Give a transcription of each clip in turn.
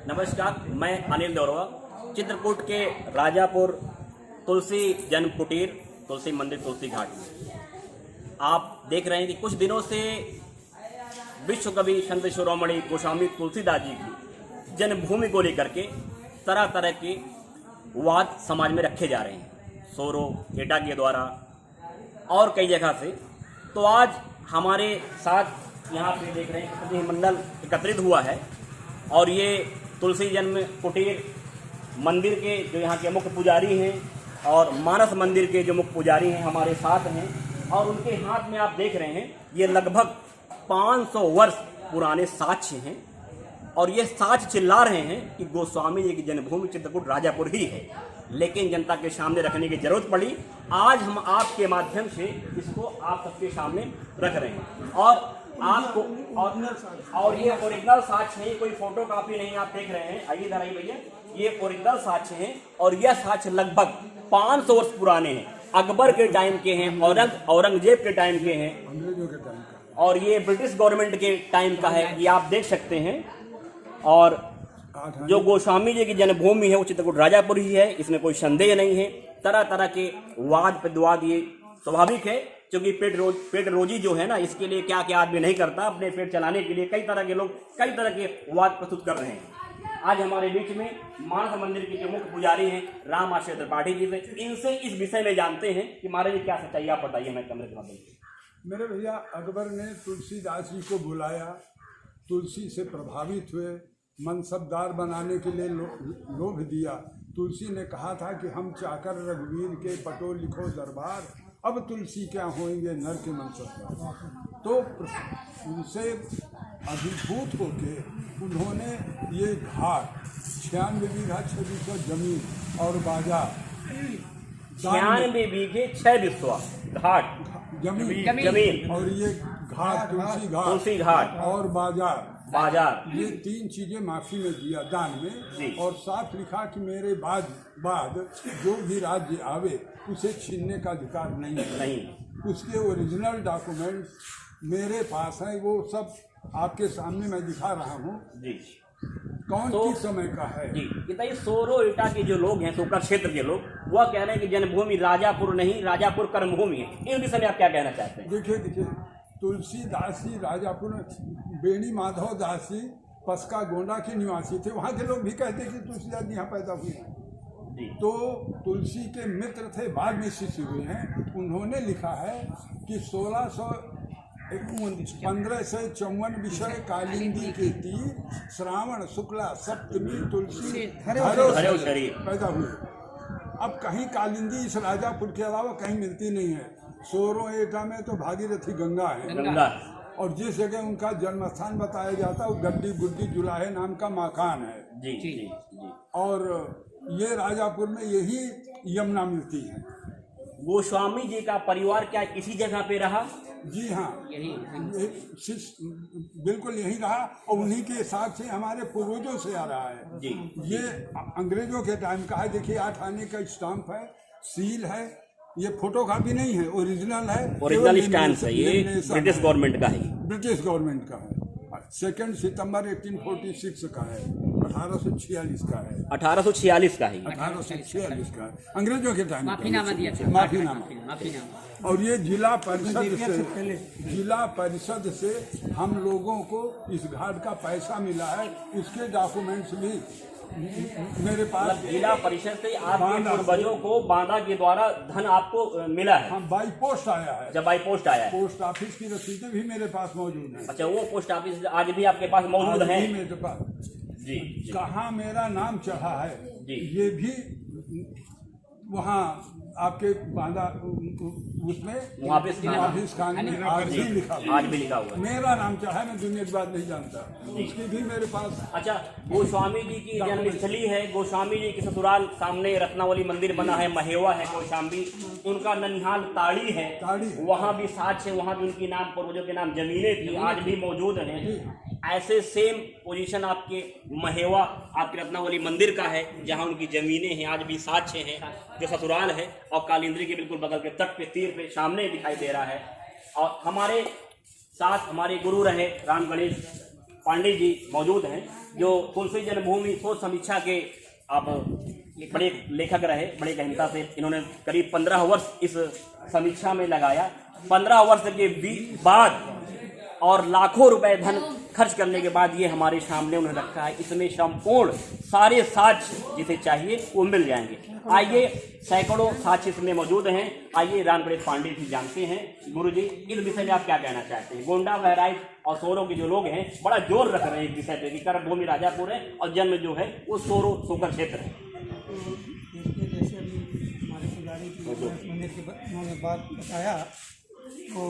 नमस्कार, मैं अनिल दौरवा चित्रकूट के राजापुर तुलसी जन्म कुटीर, तुलसी मंदिर, तुलसी घाट में आप देख रहे हैं कि कुछ दिनों से विश्व कवि संत शिरोमणि गोस्वामी तुलसीदास जी की जन्मभूमि को लेकर के तरह तरह के वाद समाज में रखे जा रहे हैं, सोरो एटा के द्वारा और कई जगह से। तो आज हमारे साथ यहाँ पे देख रहे हैं प्रतिनिधिमंडल एकत्रित हुआ है और ये तुलसी जन्म कुटीर मंदिर के जो यहाँ के मुख्य पुजारी हैं और मानस मंदिर के जो मुख्य पुजारी हैं हमारे साथ हैं और उनके हाथ में आप देख रहे हैं ये लगभग 500 वर्ष पुराने साक्ष्य हैं और ये साक्ष्य चिल्ला रहे हैं कि गोस्वामी जी की जन्मभूमि चित्रकूट राजापुर ही है, लेकिन जनता के सामने रखने की जरूरत पड़ी। आज हम आपके माध्यम से इसको आप सबके सामने रख रहे हैं और आपको और ये ओरिजिनल साक्ष्य है, कोई फोटो कॉपी नहीं। आप देख रहे हैं, आइए इधर आइए भैया, ये ओरिजिनल साक्ष्य हैं और यह साक्ष्य लगभग 500 वर्ष पुराने हैं, अकबर के टाइम के हैं, औरंगजेब के टाइम के हैं, अंग्रेजों के टाइम का, और ये ब्रिटिश गवर्नमेंट के टाइम का है, ये आप देख सकते हैं। और जो गोस्वामी जी की जन्मभूमि है वो चित्रकूट राजापुर ही है, इसमें कोई संदेह नहीं है। तरह तरह के वाद प्रतिवाद ये स्वाभाविक है, क्योंकि पेट रोजी जो है ना, इसके लिए क्या क्या आदमी नहीं करता, अपने पेट चलाने के लिए कई तरह के लोग कई तरह के वाद प्रस्तुत कर रहे हैं। आज हमारे बीच में मानस मंदिर के जो मुख्य पुजारी हैं राम आश्रय त्रिपाठी जी से, इनसे इस विषय में जानते हैं कि महाराज जी क्या सच्चाई, आप बताइए। मैं कैमरे के माध्यम से। मेरे भैया, अकबर ने तुलसीदास जी को बुलाया, तुलसी से प्रभावित हुए, मनसबदार बनाने के लिए लोभ दिया। तुलसी ने कहा था कि हम चाकर रघुवीर के पटो लिखो दरबार, अब तुलसी क्या होंगे नर के मनसबदार। तो उनसे अभिभूत होके उन्होंने ये घाट 96 बीघा 6 जमीन और बाजार, 96 बीघे 6 बिस्वा घाट जमीन और ये घाट तुलसी घाट और बाजार, ये 3 चीजें माफी में दिया दान में, और साथ लिखा कि मेरे बाद जो भी राज्य आवे उसे छीनने का अधिकार नहीं। उसके ओरिजिनल डॉक्यूमेंट्स मेरे पास हैं, वो सब आपके सामने मैं दिखा रहा हूँ जी। कौन किस समय का है जी। बताइए, सोरो एटा के जो लोग हैं, सोकर क्षेत्र के लोग, वह कह रहे हैं कि जन्मभूमि राजापुर नहीं, राजापुर कर्मभूमि है। इस विषय में आप क्या कहना चाहते हैं? देखिए, तुलसीदास जी राजापुर बेणी माधव दास जी पसका गोंडा के निवासी थे। वहाँ के लोग भी कहते कि तुलसीदास जी यहाँ पैदा हुए हैं। तो तुलसी के मित्र थे, बाद में शिष्य हुए हैं। उन्होंने लिखा है कि 1554 विषय कालिंदी के तीर, श्रावण शुक्ला सप्तमी तुलसी पैदा हुए। अब कहीं कालिंदी इस राजापुर के अलावा कहीं मिलती नहीं है। सोरो एटा में तो भागीरथी गंगा है, और जिस जगह उनका जन्म स्थान बताया जाता है वो गड्डी गुड्डी जुलाहे नाम का मकान है जी। और ये राजापुर में यही यमुना मिलती है। गोस्वामी जी का परिवार क्या इसी जगह पे रहा? जी हाँ, बिल्कुल यही रहा, और उन्हीं के साथ से हमारे पूर्वजों से आ रहा है जी। ये अंग्रेजों के टाइम का है। देखिए, 8 आने का स्टाम्प है, सील है, ये फोटो कॉपी नहीं है, ओरिजिनल है, ओरिजिनल स्टैम्प है, ये ब्रिटिश गवर्नमेंट का है, ब्रिटिश गवर्नमेंट का है। 2 सितंबर 1846 का है, 1846 का है, 1846 का है, 1846 का है, अंग्रेजों के टाइम माफीनामा दिया था, माफीनामा। और ये जिला परिषद से हम लोगों को इस घाट का पैसा मिला है, उसके डॉक्यूमेंट्स भी मेरे पास। जिला परिषद से आपके पूर्वजों को बांदा के द्वारा धन आपको मिला है? हाँ, बाई पोस्ट आया है। जब बाई पोस्ट आया है, पोस्ट ऑफिस की रसीदें भी मेरे पास मौजूद है। अच्छा, वो पोस्ट ऑफिस आज भी आपके पास मौजूद है? मेरे पास जी। कहाँ मेरा नाम चढ़ा है जी, ये भी वहाँ आपके बांदा उसमें मुहाफिज खान में आज भी लिखा हुआ। मेरा नाम चाहे, मैं दुनिया की बात नहीं जानता, उसकी भी मेरे पास। अच्छा, गोस्वामी जी की जन्मस्थली है, गोस्वामी जी की ससुराल सामने रत्नावली मंदिर बना है, महेवा है गोस्वामी, उनका ननिहाल ताड़ी है, वहाँ भी साक्ष्य है, वहाँ भी उनकी नाम पूर्वजों के नाम जमीनें थी, आज भी मौजूद हैं। ऐसे सेम पोजीशन आपके महेवा आपके रत्नावली मंदिर का है, जहाँ उनकी जमीनें हैं, आज भी साक्ष्य हैं, जो ससुराल है, और कालिंदी के बिल्कुल बगल के तट पे तीर पे सामने दिखाई दे रहा है। और हमारे साथ हमारे गुरु रहे राम गणेश पांडे जी मौजूद हैं, जो तुलसी जन्मभूमि शोध समीक्षा के आप बड़े लेखक रहे, बड़े गहनता से इन्होंने करीब 15 वर्ष इस समीक्षा में लगाया। 15 वर्ष के बाद और लाखों रुपए धन खर्च करने के बाद ये हमारे सामने उन्होंने रखा है। इसमें संपूर्ण सारे साक्ष्य जिसे चाहिए वो मिल जाएंगे। आइए, सैकड़ों साक्ष्य इसमें मौजूद हैं। आइए रामप्रीत पांडे जी जानते हैं। गुरुजी, इस विषय में आप क्या कहना चाहते हैं? गोंडा, बहराइच और सोरों के जो लोग हैं बड़ा जोर रख रहे हैं इस विषय पे कि कर्मभूमि राजापुर है और जन्म जो है वो सोकर क्षेत्र है। जैसे अभी हमारे पुजारी की उन्होंने बात बताया, तो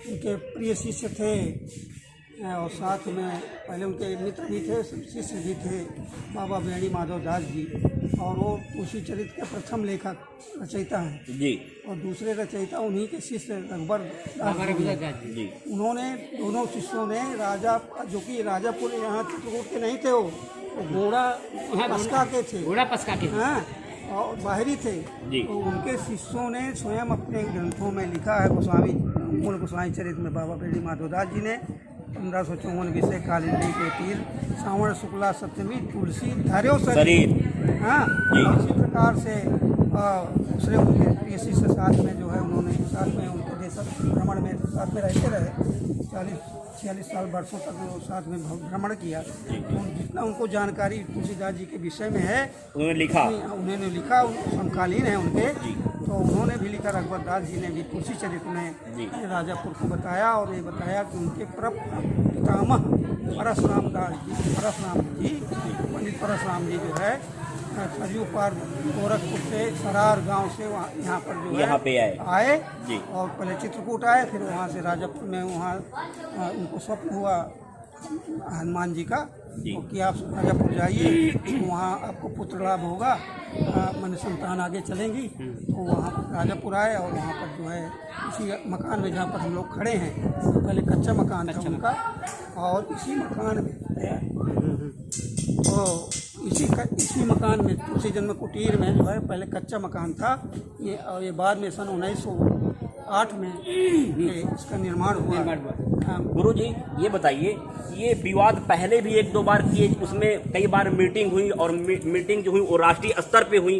उनके प्रिय शिष्य थे और साथ में पहले उनके मित्र भी थे, शिष्य भी थे, बाबा बेणी माधव दास जी, और वो तुलसी चरित्र के प्रथम लेखक रचयिता हैं जी, और दूसरे रचयिता उन्हीं के शिष्य रघुबर दास जी। उन्होंने दोनों शिष्यों ने राजा, जो कि राजापुर यहाँ चित्रकूट के नहीं थे, वो घोड़ा पस्का के थे, घोड़ा पस्का के, हाँ, और बाहरी थे। जी। तो उनके शिष्यों ने स्वयं अपने ग्रंथों में लिखा है, गोस्वामी मूल गोस्वामी चरित्र में बाबा बेणी माधवदास जी ने 1554 विषय कालिंदी के तीर श्रावण शुक्ला सप्तमी तुलसी धार्यो शरीर, हाँ। इसी प्रकार से दूसरे उनके प्रिय शिष्य साथ में जो है उन्होंने साथ में उनके देश भ्रमण में साथ में रहते रहे, 40-46 साल वर्षों तक वो साथ में भ्रमण किया। तो जितना उनको जानकारी तुलसीदास जी के विषय में है उन्होंने लिखा समकालीन है उनके। तो उन्होंने भी लिखा, रघुबर दास जी ने भी तुलसी चरित्र में राजापुर को बताया और ये बताया कि उनके पितामह परशुराम जी पंडित परशुराम जी जो है सरयू पार गोरखपुर से सरार गांव से वहाँ यहाँ पर जो यहाँ पे आए और पहले चित्रकूट आए, फिर वहाँ से राजापुर में वहाँ उनको स्वप्न हुआ हनुमान जी का कि आप राजापुर जाइए, वहाँ आपको पुत्र लाभ होगा, मैंने संतान आगे चलेंगी। तो वहाँ राजापुर आए और वहाँ पर जो है इसी मकान में जहाँ पर हम लोग खड़े हैं, पहले कच्चा मकान था उनका, और इसी मकान में तो इसी मकान में तुलसी जन्म कुटीर में जो है पहले कच्चा मकान था ये बाद में सन 1908 में इसका निर्माण हुआ। गुरु जी, ये बताइए, ये विवाद पहले भी 1-2 बार किए, उसमें कई बार मीटिंग हुई और मीटिंग जो हुई वो राष्ट्रीय स्तर पे हुई।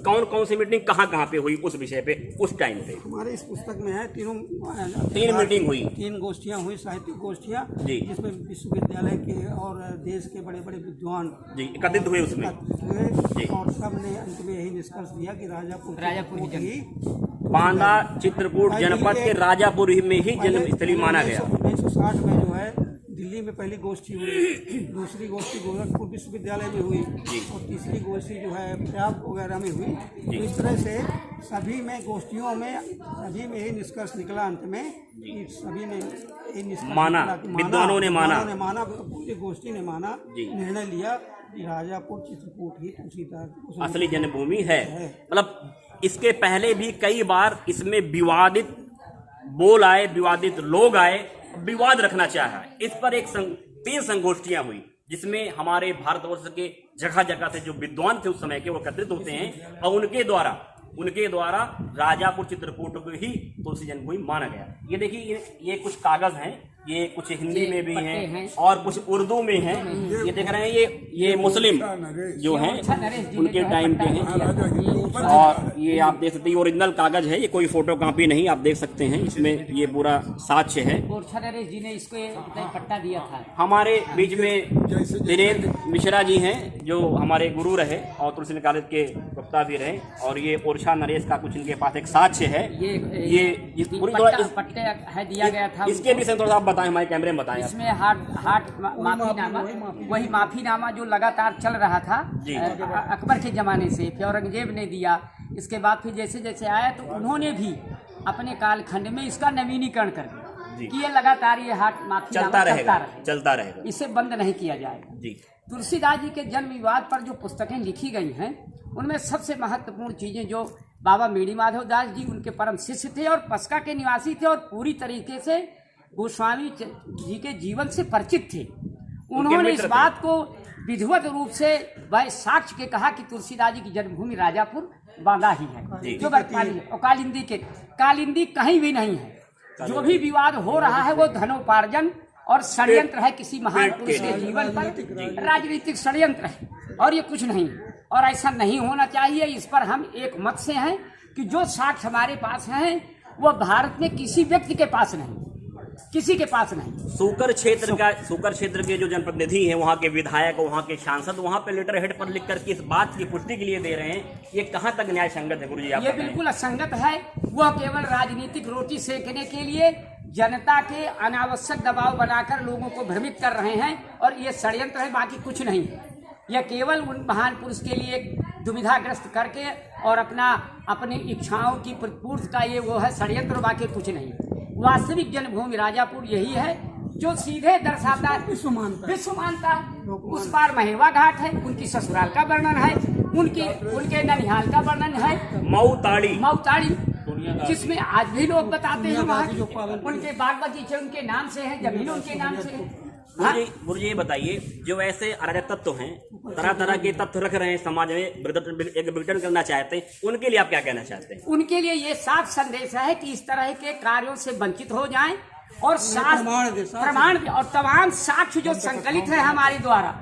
कौन कौन सी मीटिंग कहाँ पे हुई उस विषय पे उस टाइम पे? हमारे इस पुस्तक में है 3 मीटिंग हुई, 3 गोष्ठियाँ हुई, साहित्यिक गोष्ठियाँ, जिसमें विश्वविद्यालय के और देश के बड़े बड़े विद्वान एकत्रित हुए उसमें, और सब ने अंत में यही निष्कर्ष दिया कि राजापुर ही बांदा चित्रकूट जनपद के राजापुर में ही जन्मस्थली माना गया। 1960 में जो है दिल्ली में पहली गोष्ठी हुई, दूसरी गोष्ठी गोरखपुर विश्वविद्यालय में हुई और तीसरी गोष्ठी जो है प्रयाग वगैरह में हुई। तो इस तरह से सभी में गोष्ठियों में सभी में यही निष्कर्ष निकला अंत में कि सभी ने यही निष्कर्ष माना, विद्वानों ने माना, पूरी गोष्ठी ने माना, निर्णय लिया कि राजापुर चित्रकूट ही तुलसीदास असली जन्मभूमि है। मतलब इसके पहले भी कई बार इसमें विवादित बोल आए, विवादित लोग आए, विवाद रखना चाहा। इस पर एक 3 संगोष्ठियां हुई जिसमें हमारे भारतवर्ष के जगह जगह से जो विद्वान थे उस समय के वो एकत्रित होते हैं और उनके द्वारा राजापुर चित्रकूट को ही तुलसी जन्मभूमि माना गया। ये देखिए, ये कुछ कागज हैं, ये कुछ हिंदी में भी हैं और कुछ उर्दू में हैं। ये देख रहे हैं, ये मुस्लिम जो हैं उनके टाइम के हैं और ये आप देख सकते हैं ओरिजिनल कागज है, ये कोई फोटो कॉपी नहीं, आप देख सकते हैं इसमें ये पूरा साक्ष्य है। नरेश जी ने इसको पट्टा दिया था। हमारे बीच में दिनेन्द्र मिश्रा जी हैं जो हमारे गुरु रहे और तुलसी कॉलेज के वक्ता भी रहे, और ये ओरछा नरेश का कुछ इनके पास एक साक्ष्य है। ये पूरी पट्टे है दिया गया था। इसके विषय थोड़ा आप बताएं, हमारे कैमरे में बताएं। इसमें हार्ट माफीनामा, वही माफीनामा जो लगातार चल रहा था अकबर के जमाने से, फिर औरंगजेब ने दिया। इसके बाद फिर जैसे जैसे आया तो उन्होंने भी अपने कालखंड में इसका नवीनीकरण कर दिया कि ये लगातार ये हार्ट माफीनामा चलता रहेगा, इसे बंद नहीं किया जाएगा जी। तुलसीदास जी के जन्म विवाद पर जो पुस्तकें लिखी गई हैं उनमें सबसे महत्वपूर्ण चीजें जो बाबा बेणी माधव दास जी उनके परम शिष्य थे और पस्का के निवासी थे और पूरी तरीके से गोस्वामी जी के जीवन से परिचित थे। उन्होंने इस बात को विधिवत रूप से वह साक्ष्य के कहा कि तुलसीदास जी की जन्मभूमि राजापुर बांदा ही है जो बरपाली है, और कालिंदी कहीं भी नहीं है। जो भी विवाद हो रहा है वो धनोपार्जन और षड्यंत्र है किसी महान पेट पुरुष के के लिए। जीवन पर, राजनीतिक षड्यंत्र है और ये कुछ नहीं, और ऐसा नहीं होना चाहिए। इस पर हम एक मत से हैं कि जो साक्ष्य हमारे पास हैं वो भारत में किसी व्यक्ति के पास नहीं, किसी के पास नहीं। सूकर क्षेत्र के जो जनप्रतिनिधि हैं, वहाँ के विधायक, वहाँ के सांसद, वहाँ पे लेटर हेड पर लिख करके इस बात की पुष्टि के लिए दे रहे हैं, ये कहाँ तक न्याय संगत है गुरुजी? आप ये बताएं। बिल्कुल असंगत है। वह केवल राजनीतिक रोटी सेकने के लिए जनता के अनावश्यक दबाव बनाकर लोगों को भ्रमित कर रहे हैं और ये षड्यंत्र है, बाकी कुछ नहीं। यह केवल उन महान पुरुष के लिए दुविधाग्रस्त करके और अपनी इच्छाओं की पूर्ति का ये वो है षड्यंत्र, बाकी कुछ नहीं। वास्तविक जन्मभूमि राजापुर यही है जो सीधे दर्शाता है विश्व मानता है। उस पार महेवा घाट है, उनकी ससुराल का वर्णन है, उनके ननिहाल का वर्णन है, मऊताड़ी, जिसमें आज भी लोग बताते हैं वहाँ उनके बाग बगीचे उनके नाम से हैं, जमीन उनके नाम से है। गुरुजी ये बताइए, जो ऐसे अराजक तत्व हैं, तरह तरह के तत्व रख रहे हैं समाज में, एक विघटन करना चाहते हैं, उनके लिए आप क्या कहना चाहते हैं? उनके लिए ये साफ संदेश है कि इस तरह के कार्यों से वंचित हो जाएं और प्रमाण और तमाम साक्ष्य जो संकलित है हमारे द्वारा,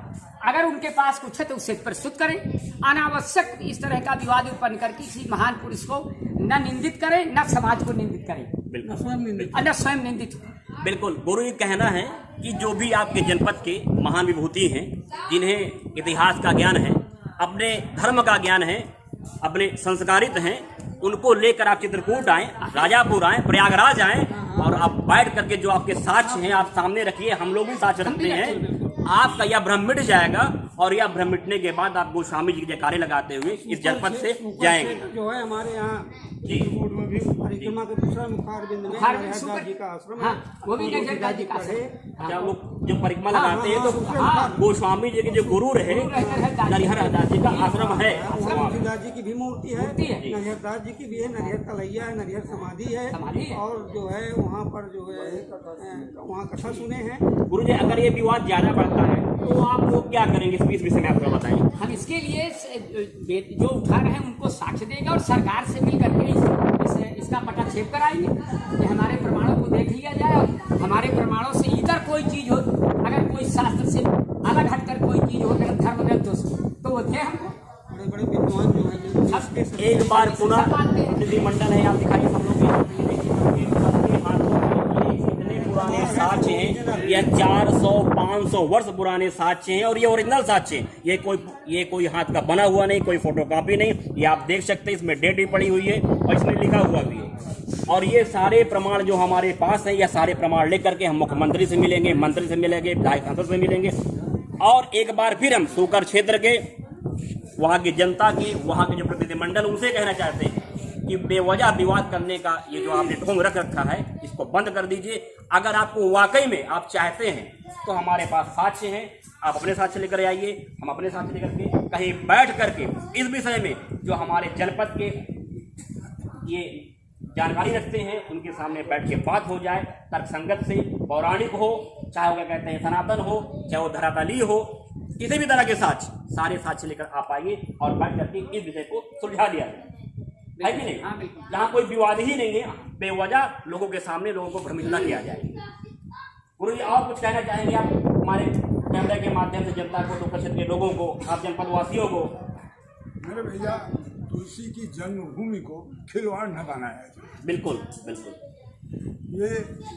अगर उनके पास कुछ है तो उसे प्रस्तुत करें। अनावश्यक इस तरह का विवाद उत्पन्न करके किसी महान पुरुष को न निंदित करें, न समाज को निंदित करें, न स्वयं निंदित हो। बिल्कुल, गुरु जी कहना है कि जो भी आपके जनपद के महान विभूति हैं, जिन्हें इतिहास का ज्ञान है, अपने धर्म का ज्ञान है, अपने संस्कारित हैं, उनको लेकर आप चित्रकूट आएं, राजापुर आएं, प्रयागराज आएं और आप बैठ करके जो आपके साक्ष्य हैं आप सामने रखिए। हम लोग भी साक्ष्य रखते हैं। आपका यह भ्रम मिट जाएगा और यह भ्रम मिटने के बाद आप गोस्वामी जी के जयकारे लगाते हुए इस जनपद से जाएंगे। जो है हमारे यहाँ चित्रकूट में भी परिक्रमा के दूसरा मुखारबिंद में नरहरदास जी का आश्रम है, वो भी नरहरदास जी का है। क्या वो जो परिक्रमा लगाते हैं तो गोस्वामी जी के जो गुरु रहे नरहरदास जी का आश्रम है। तुलसीदास जी की भी मूर्ति है, नरहरदास जी की भी है, नरहर तलैया है, नरहर समाधि है, और जो है वहाँ पर जो है वहाँ कथा सुने हैं। गुरु जी, अगर ये विवाद ज्यादा बढ़ता है तो आप लोग क्या करेंगे? इस विषय में आप थोड़ा बताएं। हम इसके लिए जो उठा रहे हैं उनको साक्ष्य देगा और सरकार से मिल करके इसका पटाक्षेप कराएंगे कि हमारे प्रमाणों को देख लिया जाए और हमारे प्रमाणों से इधर कोई चीज हो, अगर कोई शास्त्र से अलग हटकर कोई चीज हो, धर्म ग्रंथों से, तो वो थे हमको बड़े विद्वान जो है। एक बार पुनः प्रतिनिधिमंडल है, आप दिखाइए सब लोग। पुराने साक्ष्य हैं, यह 400-500 वर्ष पुराने साक्ष्य हैं और ये ओरिजिनल साक्ष्य हैं। ये कोई हाथ का बना हुआ नहीं, कोई फोटोकॉपी नहीं। ये आप देख सकते हैं, इसमें डेट भी पड़ी हुई है और इसमें लिखा हुआ भी है। और ये सारे प्रमाण जो हमारे पास हैं, यह सारे प्रमाण लेकर के हम मुख्यमंत्री से मिलेंगे, मंत्री से मिलेंगे, विधायक सांसद से मिलेंगे और एक बार फिर हम सूकर क्षेत्र के वहाँ की जनता की, वहाँ के जो प्रतिनिधिमंडल, उनसे कहना चाहते हैं कि बेवजह विवाद करने का ये जो आपने ढोंग रख रखा है, इसको बंद कर दीजिए। अगर आपको वाकई में आप चाहते हैं तो हमारे पास साक्ष्य हैं, आप अपने साक्ष्य लेकर आइए, हम अपने साक्ष्य लेकर के कहीं बैठ करके इस विषय में जो हमारे जनपद के ये जानकारी रखते हैं उनके सामने बैठ के बात हो जाए, तर्कसंगत से, पौराणिक हो, चाहे वो क्या कहते हैं सनातन हो, चाहे वो धरातली हो, किसी भी तरह के साक्ष्य, सारे साक्ष्य लेकर आप आइए और बैठ करके इस विषय को सुलझा दिया जाए, है कि नहीं? जहाँ कोई विवाद ही नहीं है, बेवजह लोगों के सामने लोगों को भ्रमित न किया जाए। गुरु जी, और कुछ कहना चाहेंगे आप हमारे कैमरे के माध्यम से जनता को, सूकर क्षेत्र के लोगों को, आप जनपद वासियों को? मेरे भैया, तुलसी की जन्मभूमि को खिलवाड़ न बनाया जाए। बिल्कुल बिल्कुल। ये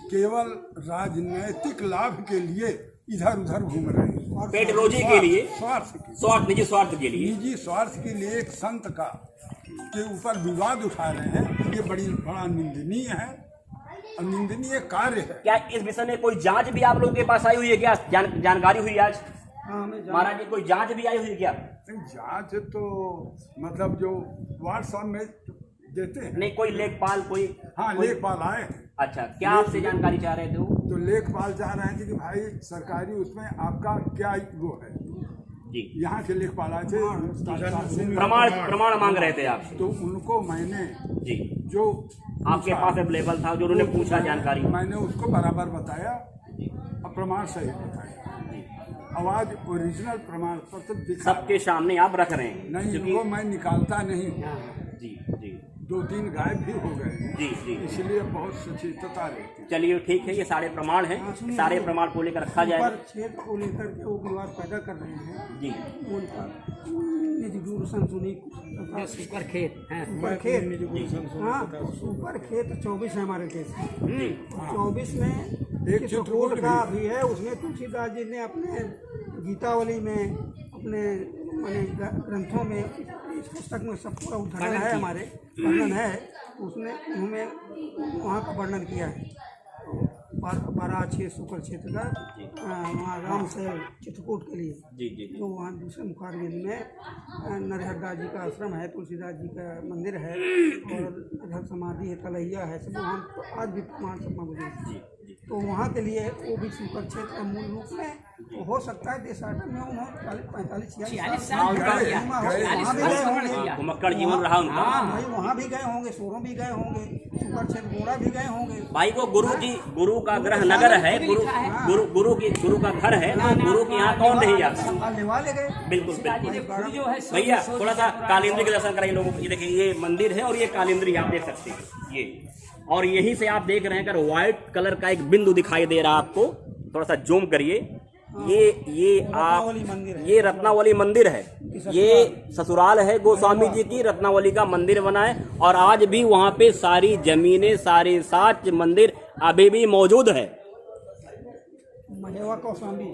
केवल राजनैतिक लाभ के लिए इधर उधर घूम रहे हैं और पेट रोजी के लिए, निजी स्वार्थ के लिए, निजी स्वार्थ के लिए एक संत का के ऊपर विवाद उठा रहे हैं। ये बड़ा निंदनीय है और निंदनीय कार्य है। क्या इस विषय में कोई जांच भी आप लोगों के पास आई हुई है? क्या जानकारी हुई आज महाराज जी? कोई जांच भी आई हुई है क्या? जांच तो मतलब जो व्हाट्सएप में देते हैं। नहीं, कोई लेखपाल कोई? हाँ, लेखपाल आए। अच्छा, क्या आपसे जानकारी चाह रहे थे वो? तो लेखपाल चाह रहे थे कि भाई सरकारी उसमें आपका क्या वो है जी। यहाँ के लेखपाल आए थे, प्रमाण मांग रहे थे आप, तो उनको मैंने जी जो आपके पास अवेलेबल था, जो उन्होंने पूछा जानकारी, मैंने उसको बराबर बताया और प्रमाण सही बताया। आवाज ओरिजिनल प्रमाण पत्र सबके सामने आप रख रहे हैं? नहीं, उनको मैं निकालता नहीं। जी जी। 2-3 गायब भी हो गए जी जी, इसलिए बहुत सचेतता रहती है। चलिए ठीक है, ये सारे प्रमाण हैं, सारे प्रमाण को लेकर रखा जाएगा। पर क्षेत्र को लेकर के वो विवाद पैदा कर रहे हैं जी उनका निज गुरु संसुनी सुपर खेत हैं। सुपर खेत, हाँ सुपर खेत 24 है हमारे देश में। 24 में एक चित्रकूट का भी है, उसमें तुलसीदास जी ने अपने गीतावली में अपने माने ग्रंथों में इस पुस्तक में सब पूरा उदाहरण है, हमारे वर्णन है, तो उसने उन्होंने वहाँ का वर्णन किया है 12-6 शुक्र क्षेत्र का, वहाँ राम से चित्रकूट के लिए जी जी जो वहाँ दूसरे मुखारबिंद में नरहरदास जी का आश्रम है, तुलसीदास जी का मंदिर है और नरहर समाधि है, तलैया है, सब वहाँ तो आज भी प्रमाण सब मौजूद है। तो वहाँ के लिए वो भी शुक्र क्षेत्र का मूल रूप में तो हो सकता है देशाटन में उन्होंने 45-46 साल घुमक्कड़ जीवन रहा उनका। भाई वहाँ भी गए होंगे, सोरों भी गए होंगे, शुक्र क्षेत्र गोड़ा भी गए होंगे। भाई वो गुरु का ग्रह नगर है, गुरु का घर है, गुरु के यहाँ कौन नहीं जाता। लेवा ले गए बिल्कुल जो है भैया थोड़ा सा कालिंद्री के दर्शन कराइए लोगों को। ये देखिए ये मंदिर है और ये कालिंद्री आप देख सकते हैं ये, और यहीं से आप देख रहे हैं अगर व्हाइट कलर का एक बिंदु दिखाई दे रहा है आपको, थोड़ा सा जूम करिए, ये आप ये रत्नावली मंदिर है, ये ससुराल है गोस्वामी जी की, रत्नावली का मंदिर बना है और आज भी वहाँ पे सारी जमीनें सारे साच मंदिर अभी भी मौजूद है। महेवा कौशाम्बी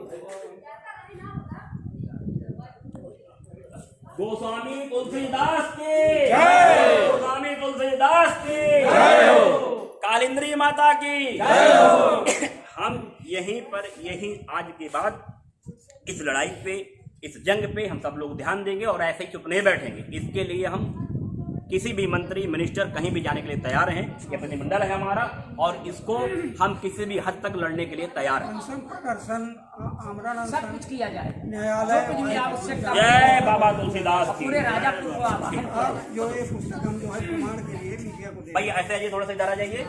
गोस्वामी तुलसीदास की जय, गोस्वामी तुलसीदास की जय हो, कालिंद्री माता की जय हो। हम यहीं आज के बाद इस लड़ाई पे, इस जंग पे हम सब लोग ध्यान देंगे और ऐसे ही चुप नहीं बैठेंगे। इसके लिए हम किसी भी मंत्री मिनिस्टर कहीं भी जाने के लिए तैयार हैं, ये प्रतिनिधिमंडल है हमारा और इसको हम किसी भी हद तक लड़ने के लिए तैयार हैं। सब कुछ किया जाए, न्यायालय जो कुछ भी आवश्यक जय बाबा तुलसीदास की। पूरे राजापुर को आवाहन किया। जो ये पुस्तक हम जो है प्रमाण के लिए मीडिया को भैया ऐसे आइए, थोड़ा सा इधर आ जाइए।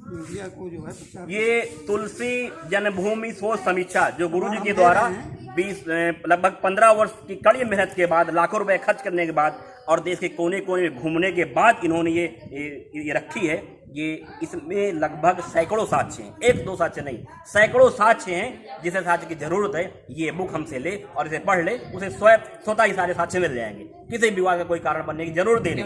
मीडिया को जो है प्रचार ये तुलसी जन्मभूमि शोध समीक्षा जो गुरुजी के द्वारा 20 लगभग 15 वर्ष की कड़ी मेहनत के बाद, लाखों रुपए खर्च करने के बाद और देश के कोने कोने घूमने के बाद इन्होंने ये रखी है। ये इसमें लगभग सैकड़ों साक्ष्य हैं, 1-2 साक्ष्य नहीं, सैकड़ों साक्ष्य हैं। जिसे साक्ष्य की जरूरत है ये बुक हमसे ले और इसे पढ़ ले, उसे स्वतः ही सारे साक्ष्य मिल जाएंगे। किसी भी विवाद का कोई कारण बनने की जरूरत ही नहीं।